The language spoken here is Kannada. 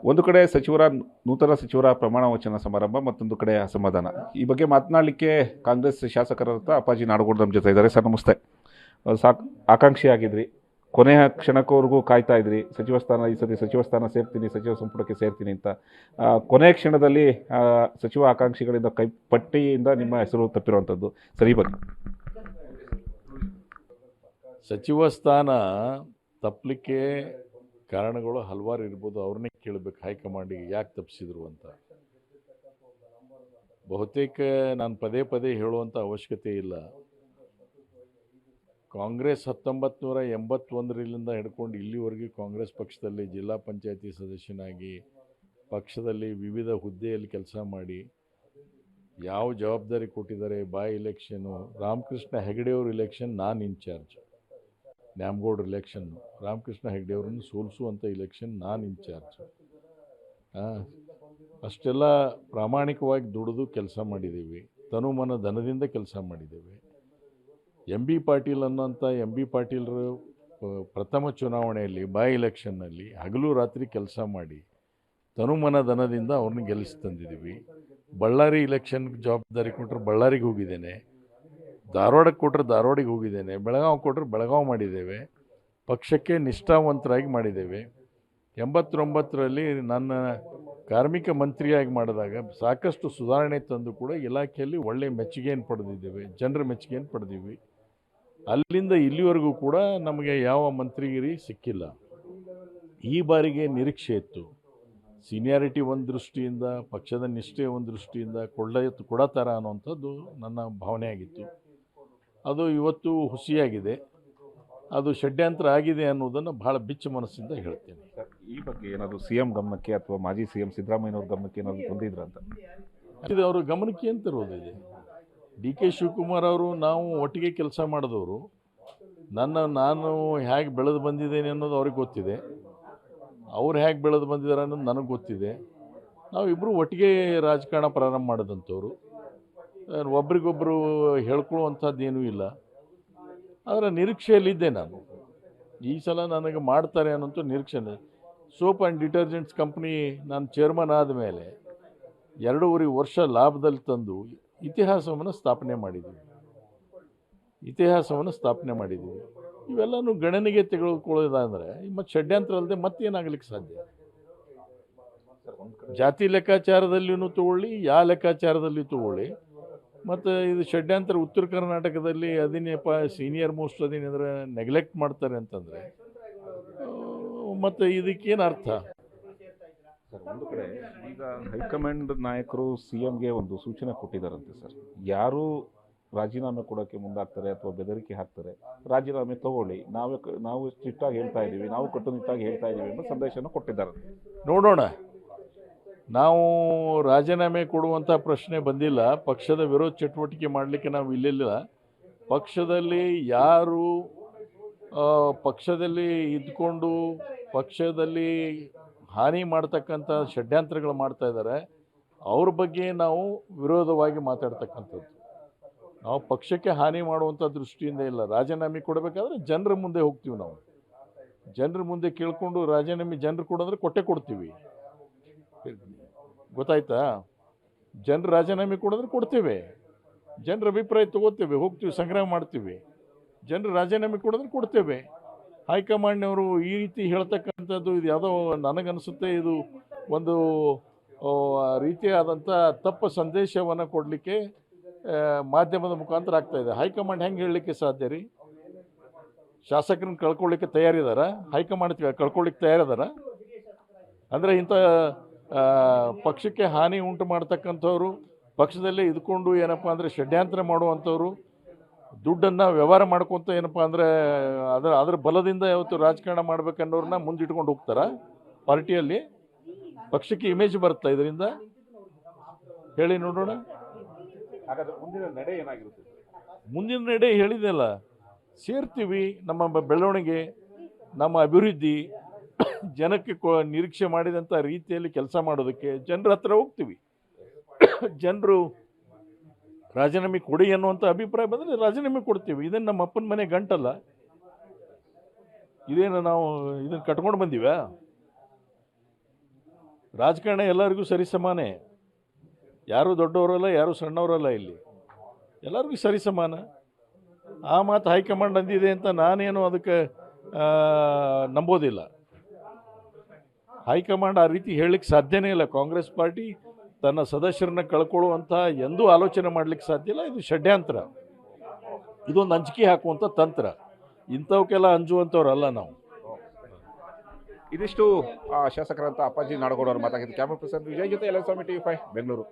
ಒಂದು ಕಡೆ ನೂತನ ಸಚಿವರ ಪ್ರಮಾಣ ವಚನ ಸಮಾರಂಭ, ಮತ್ತೊಂದು ಕಡೆ ಅಸಮಾಧಾನ. ಈ ಬಗ್ಗೆ ಮಾತನಾಡಲಿಕ್ಕೆ ಕಾಂಗ್ರೆಸ್ ಶಾಸಕರಾದ ಅಪ್ಪಾಜಿ ನಾಡಗೌಡ ನಮ್ಮ ಜೊತೆ ಇದ್ದಾರೆ. ಸರ್ ನಮಸ್ತೆ. ಆಕಾಂಕ್ಷಿ ಆಗಿದ್ರಿ, ಕೊನೆಯ ಕ್ಷಣಕ್ಕವರೆಗೂ ಕಾಯ್ತಾ ಇದ್ರಿ, ಈ ಸತಿ ಸಚಿವ ಸ್ಥಾನ ಸೇರ್ತೀನಿ, ಸಚಿವ ಸಂಪುಟಕ್ಕೆ ಸೇರ್ತೀನಿ ಅಂತ. ಕೊನೆಯ ಕ್ಷಣದಲ್ಲಿ ಸಚಿವ ಆಕಾಂಕ್ಷಿಗಳಿಂದ ಪಟ್ಟಿಯಿಂದ ನಿಮ್ಮ ಹೆಸರು ತಪ್ಪಿರುವಂಥದ್ದು ಸರಿ ಬಗ್ಗೆ. ಸಚಿವ ಸ್ಥಾನ ತಪ್ಪಲಿಕ್ಕೆ ಕಾರಣಗಳು ಹಲವಾರು ಇರ್ಬೋದು. ಅವ್ರನ್ನೇ ಕೇಳಬೇಕು ಹೈಕಮಾಂಡಿಗೆ ಯಾಕೆ ತಪ್ಪಿಸಿದ್ರು ಅಂತ. ಬಹುತೇಕ ನಾನು ಪದೇ ಪದೇ ಹೇಳುವಂಥ ಅವಶ್ಯಕತೆ ಇಲ್ಲ. ಕಾಂಗ್ರೆಸ್ 1981ರಿಂದ ಹಿಡ್ಕೊಂಡು ಇಲ್ಲಿವರೆಗೆ ಕಾಂಗ್ರೆಸ್ ಪಕ್ಷದಲ್ಲಿ ಜಿಲ್ಲಾ ಪಂಚಾಯತಿ ಸದಸ್ಯನಾಗಿ ಪಕ್ಷದಲ್ಲಿ ವಿವಿಧ ಹುದ್ದೆಯಲ್ಲಿ ಕೆಲಸ ಮಾಡಿ ಯಾವ ಜವಾಬ್ದಾರಿ ಕೊಟ್ಟಿದ್ದಾರೆ. ಎಲೆಕ್ಷನ್ನು ರಾಮಕೃಷ್ಣ ಹೆಗಡೆಯವ್ರ ಇಲೆಕ್ಷನ್ ನಾನು ಇನ್ಚಾರ್ಜ್, ನ್ಯಾಮಗೌಡ್ರ ಇಲೆಕ್ಷನ್ನು ರಾಮಕೃಷ್ಣ ಹೆಗಡೆಯವ್ರನ್ನು ಸೋಲಿಸುವಂಥ ಇಲೆಕ್ಷನ್ ನಾನು ಇನ್ಚಾರ್ಜ್. ಅಷ್ಟೆಲ್ಲ ಪ್ರಾಮಾಣಿಕವಾಗಿ ದುಡಿದು ಕೆಲಸ ಮಾಡಿದ್ದೀವಿ, ತನುಮನ ಧನದಿಂದ ಕೆಲಸ ಮಾಡಿದ್ದೇವೆ. ಬಿ ಪಾಟೀಲ್ ಅನ್ನೋಂಥ ಬಿ ಪಾಟೀಲರು ಪ್ರಥಮ ಚುನಾವಣೆಯಲ್ಲಿ ಎಲೆಕ್ಷನ್ನಲ್ಲಿ ಹಗಲು ರಾತ್ರಿ ಕೆಲಸ ಮಾಡಿ ತನುಮನ ಧನದಿಂದ ಅವ್ರನ್ನ ಗೆಲ್ಲಿಸಿ ತಂದಿದ್ದೀವಿ. ಬಳ್ಳಾರಿ ಇಲೆಕ್ಷನ್ಗೆ ಜವಾಬ್ದಾರಿ ಕೊಟ್ಟರೆ ಬಳ್ಳಾರಿಗೆ ಹೋಗಿದ್ದೇನೆ, ಧಾರವಾಡಕ್ಕೆ ಕೊಟ್ಟರೆ ಧಾರವಾಡಿಗೆ ಹೋಗಿದ್ದೇನೆ, ಬೆಳಗಾವಿ ಕೊಟ್ಟರೆ ಬೆಳಗಾವಿ ಮಾಡಿದ್ದೇವೆ. ಪಕ್ಷಕ್ಕೆ ನಿಷ್ಠಾವಂತರಾಗಿ ಮಾಡಿದ್ದೇವೆ. 89ರಲ್ಲಿ ನನ್ನ ಕಾರ್ಮಿಕ ಮಂತ್ರಿಯಾಗಿ ಮಾಡಿದಾಗ ಸಾಕಷ್ಟು ಸುಧಾರಣೆ ತಂದು ಕೂಡ ಇಲಾಖೆಯಲ್ಲಿ ಒಳ್ಳೆಯ ಮೆಚ್ಚುಗೆಯನ್ನು ಪಡೆದಿದ್ದೇವೆ, ಜನರ ಮೆಚ್ಚುಗೆಯನ್ನು ಪಡೆದಿವಿ. ಅಲ್ಲಿಂದ ಇಲ್ಲಿವರೆಗೂ ಕೂಡ ನಮಗೆ ಯಾವ ಮಂತ್ರಿಗಿರಿ ಸಿಕ್ಕಿಲ್ಲ. ಈ ಬಾರಿಗೆ ನಿರೀಕ್ಷೆ ಇತ್ತು. ಸೀನಿಯಾರಿಟಿ ಒಂದು ದೃಷ್ಟಿಯಿಂದ, ಪಕ್ಷದ ನಿಷ್ಠೆ ಒಂದು ದೃಷ್ಟಿಯಿಂದ ಕೊಡತಾರ ಅನ್ನುವಂಥದ್ದು ನನ್ನ ಭಾವನೆ ಆಗಿತ್ತು. ಅದು ಇವತ್ತು ಹುಸಿಯಾಗಿದೆ. ಅದು ಷಡ್ಯಂತ್ರ ಆಗಿದೆ ಅನ್ನೋದನ್ನು ಭಾಳ ಬಿಚ್ಚ ಮನಸ್ಸಿಂದ ಹೇಳ್ತೇನೆ. ಈ ಬಗ್ಗೆ ಏನಾದರೂ CM ಗಮನಕ್ಕೆ ಅಥವಾ ಮಾಜಿ CM ಸಿದ್ದರಾಮಯ್ಯನವ್ರ ಗಮನಕ್ಕೆ ಏನಾದರೂ ತಂದಿದ್ರ ಅಂತ? ಇದು ಅವ್ರ ಗಮನಕ್ಕೆ ಅಂತ ಇರೋದಿದೆ. DK ಶಿವಕುಮಾರ್ ಅವರು ನಾವು ಒಟ್ಟಿಗೆ ಕೆಲಸ ಮಾಡಿದವರು. ನಾನು ಹೇಗೆ ಬೆಳೆದು ಬಂದಿದ್ದೇನೆ ಅನ್ನೋದು ಅವ್ರಿಗೆ ಗೊತ್ತಿದೆ, ಅವ್ರು ಹೇಗೆ ಬೆಳೆದು ಬಂದಿದ್ದಾರೆ ಅನ್ನೋದು ನನಗೆ ಗೊತ್ತಿದೆ. ನಾವಿಬ್ಬರು ಒಟ್ಟಿಗೆ ರಾಜಕಾರಣ ಪ್ರಾರಂಭ ಮಾಡಿದಂಥವ್ರು. ಒಬ್ರಿಗೊಬ್ಬರು ಹೇಳ್ಕೊಳ್ಳುವಂಥದ್ದು ಏನೂ ಇಲ್ಲ. ಅದರ ನಿರೀಕ್ಷೆಯಲ್ಲಿದ್ದೆ ನಾನು. ಈ ಸಲ ನನಗೆ ಮಾಡ್ತಾರೆ ಅನ್ನೋಂಥ ನಿರೀಕ್ಷೆ. ಸೋಪ್ ಆ್ಯಂಡ್ ಡಿಟರ್ಜೆಂಟ್ಸ್ ಕಂಪ್ನಿ ನಾನು ಚೇರ್ಮನ್ ಆದಮೇಲೆ 2.5 ವರ್ಷ ಲಾಭದಲ್ಲಿ ತಂದು ಇತಿಹಾಸವನ್ನು ಸ್ಥಾಪನೆ ಮಾಡಿದ್ದೀವಿ. ಇವೆಲ್ಲನೂ ಗಣನೆಗೆ ತೆಗೆದುಕೊಳ್ಳೋದಾದರೆ ಮತ್ತು ಷಡ್ಯಂತ್ರ ಅಲ್ಲದೆ ಮತ್ತೇನಾಗಲಿಕ್ಕೆ ಸಾಧ್ಯ? ಜಾತಿ ಲೆಕ್ಕಾಚಾರದಲ್ಲಿಯೂ ತಗೊಳ್ಳಿ, ಯಾವ ಲೆಕ್ಕಾಚಾರದಲ್ಲಿ ತಗೊಳ್ಳಿ. ಮತ್ತು ಇದು ಷಡ್ಯಂತ್ರ ಉತ್ತರ ಕರ್ನಾಟಕದಲ್ಲಿ ಅದೇನಪ್ಪ ಸೀನಿಯರ್ ಮೋಸ್ಟ್ ಅದೇನೆಂದರೆ ನೆಗ್ಲೆಕ್ಟ್ ಮಾಡ್ತಾರೆ ಅಂತಂದರೆ ಮತ್ತು ಇದಕ್ಕೇನು ಅರ್ಥ? ಸರ್, ಒಂದು ಕಡೆ ಈಗ ಹೈಕಮಾಂಡ್ ನಾಯಕರು CMಗೆ ಒಂದು ಸೂಚನೆ ಕೊಟ್ಟಿದ್ದಾರಂತೆ ಸರ್. ಯಾರು ರಾಜೀನಾಮೆ ಕೊಡೋಕ್ಕೆ ಮುಂದಾಗ್ತಾರೆ ಅಥವಾ ಬೆದರಿಕೆ ಹಾಕ್ತಾರೆ, ರಾಜೀನಾಮೆ ತಗೊಳ್ಳಿ, ನಾವು ಸ್ಟ್ರಿಕ್ಟಾಗಿ ಹೇಳ್ತಾ ಇದ್ದೀವಿ, ನಾವು ಕಟ್ಟುನಿಟ್ಟಾಗಿ ಹೇಳ್ತಾ ಇದ್ದೀವಿ ಎಂಬ ಸಂದೇಶನ ಕೊಟ್ಟಿದ್ದಾರೆ. ನೋಡೋಣ. ನಾವು ರಾಜೀನಾಮೆ ಕೊಡುವಂಥ ಪ್ರಶ್ನೆ ಬಂದಿಲ್ಲ. ಪಕ್ಷದ ವಿರೋಧ ಚಟುವಟಿಕೆ ಮಾಡಲಿಕ್ಕೆ ನಾವು ಇಲ್ಲಿಲ್ಲ. ಪಕ್ಷದಲ್ಲಿ ಯಾರು ಪಕ್ಷದಲ್ಲಿ ಇದ್ಕೊಂಡು ಪಕ್ಷದಲ್ಲಿ ಹಾನಿ ಮಾಡ್ತಕ್ಕಂಥ ಷಡ್ಯಂತ್ರಗಳು ಮಾಡ್ತಾ ಇದ್ದಾರೆ, ಅವ್ರ ಬಗ್ಗೆ ನಾವು ವಿರೋಧವಾಗಿ ಮಾತಾಡ್ತಕ್ಕಂಥದ್ದು. ನಾವು ಪಕ್ಷಕ್ಕೆ ಹಾನಿ ಮಾಡುವಂಥ ದೃಷ್ಟಿಯಿಂದ ಇಲ್ಲ. ರಾಜೀನಾಮೆ ಕೊಡಬೇಕಾದ್ರೆ ಜನರ ಮುಂದೆ ಹೋಗ್ತೀವಿ. ನಾವು ಜನರ ಮುಂದೆ ಕೇಳಿಕೊಂಡು ರಾಜೀನಾಮೆ ಜನರು ಕೊಡೋದ್ರೆ ಕೊಡ್ತೀವಿ. ಗೊತ್ತಾಯ್ತಾ? ಜನರು ರಾಜೀನಾಮೆ ಕೊಡಿದ್ರೆ ಕೊಡ್ತೇವೆ, ಜನರ ಅಭಿಪ್ರಾಯ ತಗೋತೇವೆ, ಹೋಗ್ತೀವಿ, ಸಂಗ್ರಹ ಮಾಡ್ತೀವಿ. ಜನರು ರಾಜೀನಾಮೆ ಕೊಡಿದ್ರೆ ಕೊಡ್ತೇವೆ. ಹೈಕಮಾಂಡ್ನವರು ಈ ರೀತಿ ಹೇಳ್ತಕ್ಕಂಥದ್ದು ಇದು ಯಾವುದೋ ನನಗನ್ನಿಸುತ್ತೆ ಇದು ಒಂದು ರೀತಿಯಾದಂಥ ತಪ್ಪು ಸಂದೇಶವನ್ನು ಕೊಡಲಿಕ್ಕೆ ಮಾಧ್ಯಮದ ಮುಖಾಂತರ ಆಗ್ತಾಯಿದೆ. ಹೈಕಮಾಂಡ್ ಹೆಂಗೆ ಹೇಳಲಿಕ್ಕೆ ಸಾಧ್ಯ ರೀ? ಶಾಸಕರನ್ನ ಕಳ್ಕೊಳ್ಳಿಕ್ಕೆ ತಯಾರಿದಾರ? ಹೈಕಮಾಂಡ್ ಕಳ್ಕೊಳ್ಳಿಕ್ಕೆ ತಯಾರಿದಾರ? ಅಂದರೆ ಇಂಥ ಪಕ್ಷಕ್ಕೆ ಹಾನಿ ಉಂಟು ಮಾಡ್ತಕ್ಕಂಥವ್ರು, ಪಕ್ಷದಲ್ಲೇ ಇದ್ಕೊಂಡು ಏನಪ್ಪ ಅಂದರೆ ಷಡ್ಯಂತ್ರ ಮಾಡುವಂಥವ್ರು, ದುಡ್ಡನ್ನು ವ್ಯವಹಾರ ಮಾಡ್ಕೊತ ಏನಪ್ಪ ಅಂದರೆ ಅದರ ಬಲದಿಂದ ಯಾವತ್ತು ರಾಜಕಾರಣ ಮಾಡ್ಬೇಕನ್ನೋರನ್ನ ಮುಂದಿಟ್ಕೊಂಡು ಹೋಗ್ತಾರ ಪಾರ್ಟಿಯಲ್ಲಿ? ಪಕ್ಷಕ್ಕೆ ಇಮೇಜ್ ಬರುತ್ತಾ ಇದರಿಂದ? ಹೇಳಿ ನೋಡೋಣ. ಹಾಗಾದರೆ ಮುಂದಿನ ನಡೆ ಏನಾಗಿರುತ್ತೆ? ಮುಂದಿನ ನಡೆ ಹೇಳಿದೆಲ್ಲ, ಸೇರ್ತೀವಿ. ನಮ್ಮ ಬೆಳವಣಿಗೆ, ನಮ್ಮ ಅಭಿವೃದ್ಧಿ, ಜನಕ್ಕೆ ನಿರೀಕ್ಷೆ ಮಾಡಿದಂಥ ರೀತಿಯಲ್ಲಿ ಕೆಲಸ ಮಾಡೋದಕ್ಕೆ ಜನರ ಹತ್ರ ಹೋಗ್ತೀವಿ. ಜನರು ರಾಜೀನಾಮೆ ಕೊಡಿ ಅನ್ನುವಂಥ ಅಭಿಪ್ರಾಯ ಬಂದರೆ ರಾಜೀನಾಮೆ ಕೊಡ್ತೀವಿ. ಇದೇನು ನಮ್ಮ ಅಪ್ಪನ ಮನೆ ಗಂಟಲ್ಲ, ಇದೇನು ನಾವು ಇದನ್ನು ಕಟ್ಕೊಂಡು ಬಂದೀವ? ರಾಜಕಾರಣ ಎಲ್ಲರಿಗೂ ಸರಿಸಮಾನೆ, ಯಾರೂ ದೊಡ್ಡವರಲ್ಲ ಯಾರೂ ಸಣ್ಣವರಲ್ಲ, ಇಲ್ಲಿ ಎಲ್ಲರಿಗೂ ಸರಿಸಮಾನ. ಆ ಮಾತು ಹೈಕಮಾಂಡ್ ಅಂದಿದೆ ಅಂತ ನಾನೇನು ಅದಕ್ಕೆ ನಂಬೋದಿಲ್ಲ. ಹೈಕಮಾಂಡ್ ಆ ರೀತಿ ಹೇಳಲಿಕ್ಕೆ ಸಾಧ್ಯನೇ ಇಲ್ಲ. ಕಾಂಗ್ರೆಸ್ ಪಾರ್ಟಿ ತನ್ನ ಸದಸ್ಯರನ್ನ ಕಳ್ಕೊಳ್ಳುವಂಥ ಎಂದೂ ಆಲೋಚನೆ ಮಾಡಲಿಕ್ಕೆ ಸಾಧ್ಯ ಇಲ್ಲ. ಇದು ಷಡ್ಯಂತ್ರ, ಇದೊಂದು ಅಂಜಿಕೆ ಹಾಕುವಂಥ ತಂತ್ರ. ಇಂಥವಕ್ಕೆಲ್ಲ ಅಂಜುವಂಥವ್ರಲ್ಲ ನಾವು. ಇದಿಷ್ಟು ಶಾಸಕರಂತ ಅಪ್ಪಾಜಿ ನಾಡಗೌಡ ಅವರು ಮಾತಾಡಿದ್ದು. ಕ್ಯಾಮರಾ ಪರ್ಸನ್ ವಿಜಯ್ ಜೊತೆ LN ಸ್ವಾಮಿ TV5 ಬೆಂಗಳೂರು.